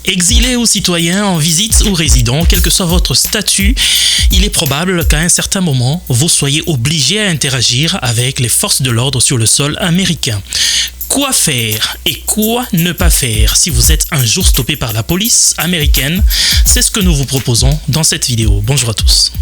Exilé ou citoyen, en visite ou résident, quel que soit votre statut, il est probable qu'à un certain moment, vous soyez obligé à interagir avec les forces de l'ordre sur le sol américain. Quoi faire et quoi ne pas faire si vous êtes un jour stoppé par la police américaine? C'est ce que nous vous proposons dans cette vidéo. Bonjour à tous.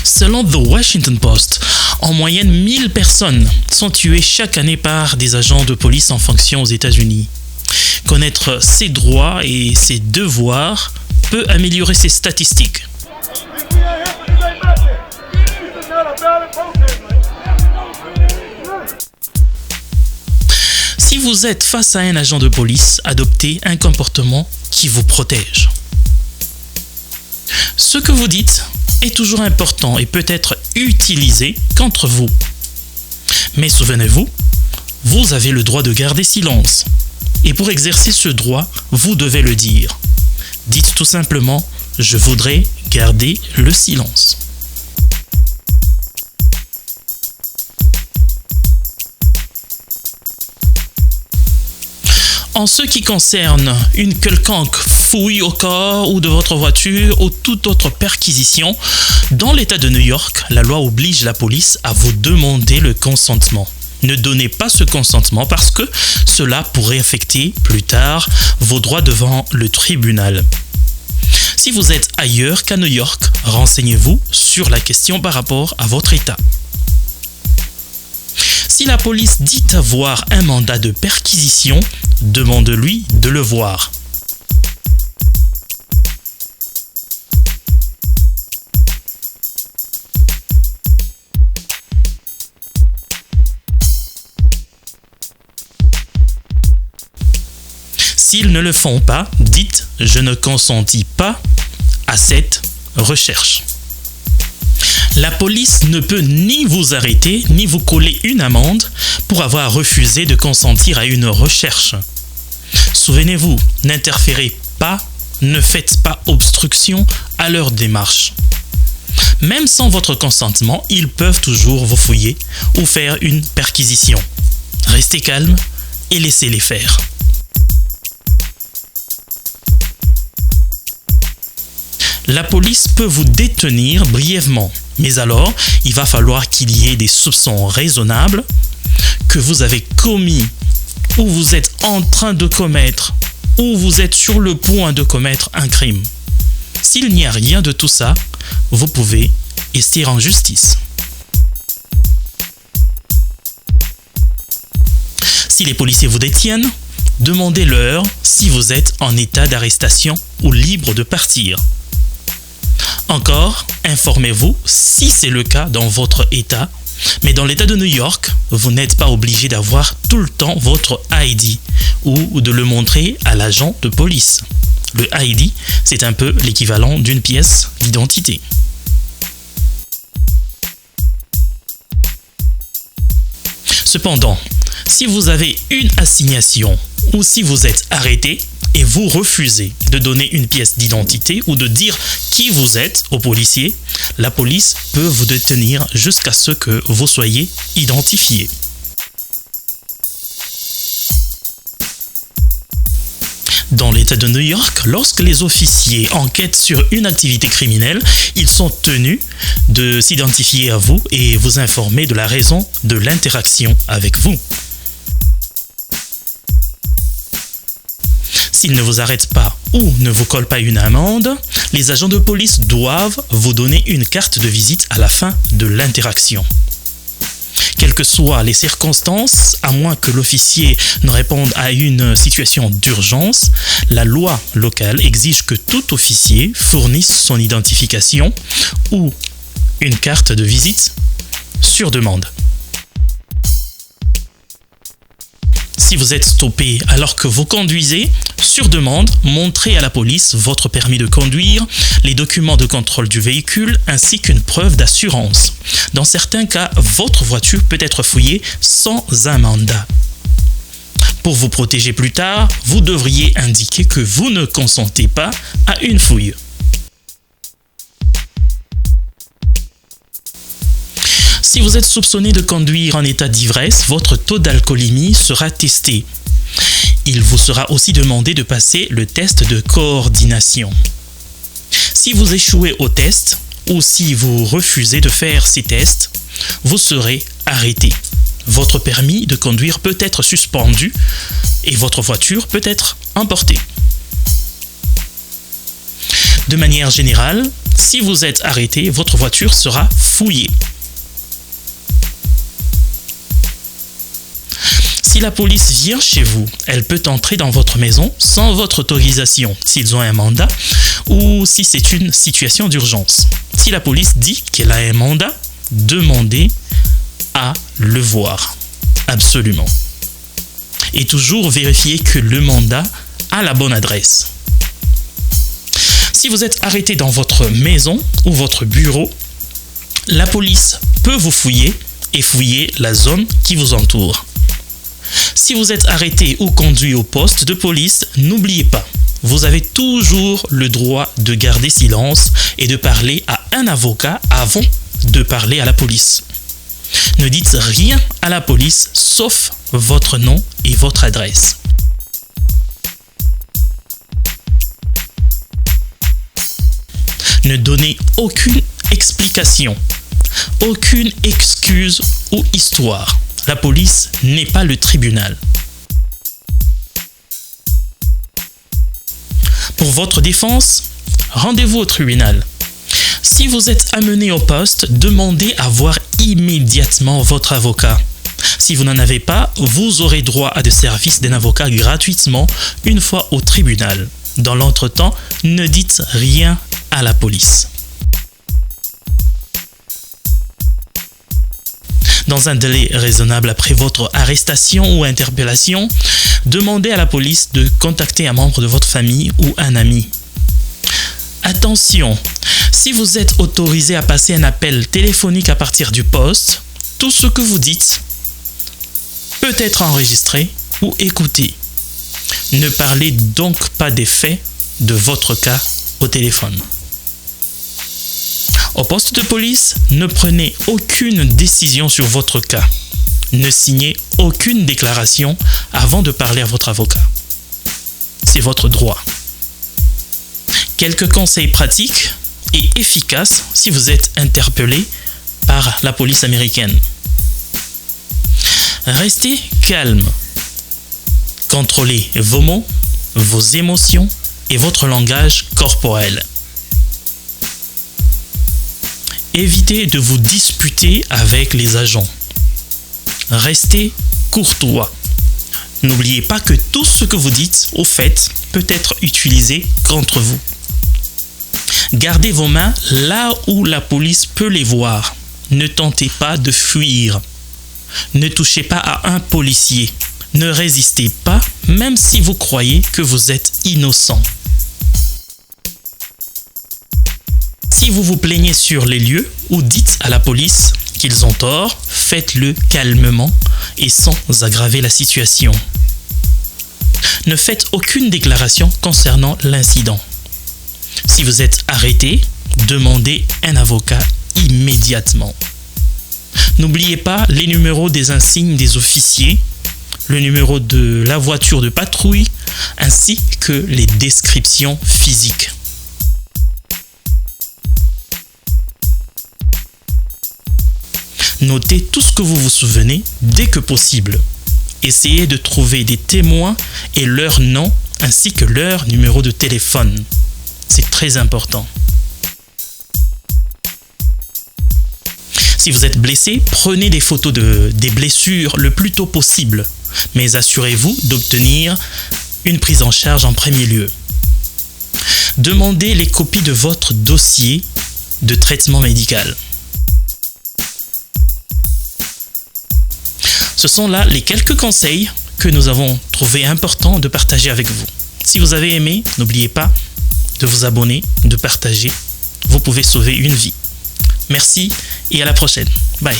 Selon The Washington Post, en moyenne 1000 personnes sont tuées chaque année par des agents de police en fonction aux États-Unis. Connaître ses droits et ses devoirs peut améliorer ses statistiques. Si vous êtes face à un agent de police, adoptez un comportement qui vous protège. Ce que vous dites est toujours important et peut être utilisé contre vous. Mais souvenez-vous, vous avez le droit de garder silence. Et pour exercer ce droit, vous devez le dire. Dites tout simplement « Je voudrais garder le silence ». En ce qui concerne une quelconque fouille au corps ou de votre voiture ou toute autre perquisition, dans l'État de New York, la loi oblige la police à vous demander le consentement. Ne donnez pas ce consentement parce que cela pourrait affecter plus tard vos droits devant le tribunal. Si vous êtes ailleurs qu'à New York, renseignez-vous sur la question par rapport à votre État. Si la police dit avoir un mandat de perquisition, demande-lui de le voir. S'ils ne le font pas, dites « Je ne consentis pas à cette recherche ». La police ne peut ni vous arrêter, ni vous coller une amende pour avoir refusé de consentir à une recherche. Souvenez-vous, n'interférez pas, ne faites pas obstruction à leur démarche. Même sans votre consentement, ils peuvent toujours vous fouiller ou faire une perquisition. Restez calme et laissez-les faire. La police peut vous détenir brièvement, mais alors il va falloir qu'il y ait des soupçons raisonnables que vous avez commis ou vous êtes en train de commettre ou vous êtes sur le point de commettre un crime. S'il n'y a rien de tout ça, vous pouvez essayer en justice. Si les policiers vous détiennent, demandez-leur si vous êtes en état d'arrestation ou libre de partir. Encore, informez-vous si c'est le cas dans votre État, mais dans l'État de New York, vous n'êtes pas obligé d'avoir tout le temps votre ID ou de le montrer à l'agent de police. Le ID, c'est un peu l'équivalent d'une pièce d'identité. Cependant, si vous avez une assignation ou si vous êtes arrêté, et vous refusez de donner une pièce d'identité ou de dire qui vous êtes aux policiers, la police peut vous détenir jusqu'à ce que vous soyez identifié. Dans l'État de New York, lorsque les officiers enquêtent sur une activité criminelle, ils sont tenus de s'identifier à vous et vous informer de la raison de l'interaction avec vous. S'ils ne vous arrêtent pas ou ne vous collent pas une amende, les agents de police doivent vous donner une carte de visite à la fin de l'interaction. Quelles que soient les circonstances, à moins que l'officier ne réponde à une situation d'urgence, la loi locale exige que tout officier fournisse son identification ou une carte de visite sur demande. Si vous êtes stoppé alors que vous conduisez, sur demande, montrez à la police votre permis de conduire, les documents de contrôle du véhicule ainsi qu'une preuve d'assurance. Dans certains cas, votre voiture peut être fouillée sans un mandat. Pour vous protéger plus tard, vous devriez indiquer que vous ne consentez pas à une fouille. Si Si vous êtes soupçonné de conduire en état d'ivresse, votre taux d'alcoolémie sera testé. Il vous sera aussi demandé de passer le test de coordination. Si vous échouez au test ou si vous refusez de faire ces tests, vous serez arrêté. Votre permis de conduire peut être suspendu et votre voiture peut être emportée. De manière générale, si vous êtes arrêté, votre voiture sera fouillée. Si la police vient chez vous, elle peut entrer dans votre maison sans votre autorisation s'ils ont un mandat ou si c'est une situation d'urgence. Si la police dit qu'elle a un mandat, demandez à le voir. Absolument. Et toujours vérifier que le mandat a la bonne adresse. Si vous êtes arrêté dans votre maison ou votre bureau, la police peut vous fouiller et fouiller la zone qui vous entoure. Si vous êtes arrêté ou conduit au poste de police, n'oubliez pas, vous avez toujours le droit de garder silence et de parler à un avocat avant de parler à la police. Ne dites rien à la police sauf votre nom et votre adresse. Ne donnez aucune explication, aucune excuse ou histoire. La police n'est pas le tribunal. Pour votre défense, rendez-vous au tribunal. Si vous êtes amené au poste, demandez à voir immédiatement votre avocat. Si vous n'en avez pas, vous aurez droit à des services d'un avocat gratuitement une fois au tribunal. Dans l'entretemps, ne dites rien à la police. Dans un délai raisonnable après votre arrestation ou interpellation, demandez à la police de contacter un membre de votre famille ou un ami. Attention, si vous êtes autorisé à passer un appel téléphonique à partir du poste, tout ce que vous dites peut être enregistré ou écouté. Ne parlez donc pas des faits de votre cas au téléphone. Au poste de police, ne prenez aucune décision sur votre cas. Ne signez aucune déclaration avant de parler à votre avocat. C'est votre droit. Quelques conseils pratiques et efficaces si vous êtes interpellé par la police américaine. Restez calme. Contrôlez vos mots, vos émotions et votre langage corporel. Évitez de vous disputer avec les agents. Restez courtois. N'oubliez pas que tout ce que vous dites ou faites peut être utilisé contre vous. Gardez vos mains là où la police peut les voir. Ne tentez pas de fuir. Ne touchez pas à un policier. Ne résistez pas, même si vous croyez que vous êtes innocent. Si vous vous plaignez sur les lieux ou dites à la police qu'ils ont tort, faites-le calmement et sans aggraver la situation. Ne faites aucune déclaration concernant l'incident. Si vous êtes arrêté, demandez un avocat immédiatement. N'oubliez pas les numéros des insignes des officiers, le numéro de la voiture de patrouille, ainsi que les descriptions physiques. Notez tout ce que vous vous souvenez dès que possible. Essayez de trouver des témoins et leur nom ainsi que leur numéro de téléphone. C'est très important. Si vous êtes blessé, prenez des photos des blessures le plus tôt possible, mais assurez-vous d'obtenir une prise en charge en premier lieu. Demandez les copies de votre dossier de traitement médical. Ce sont là les quelques conseils que nous avons trouvé importants de partager avec vous. Si vous avez aimé, n'oubliez pas de vous abonner, de partager. Vous pouvez sauver une vie. Merci et à la prochaine. Bye.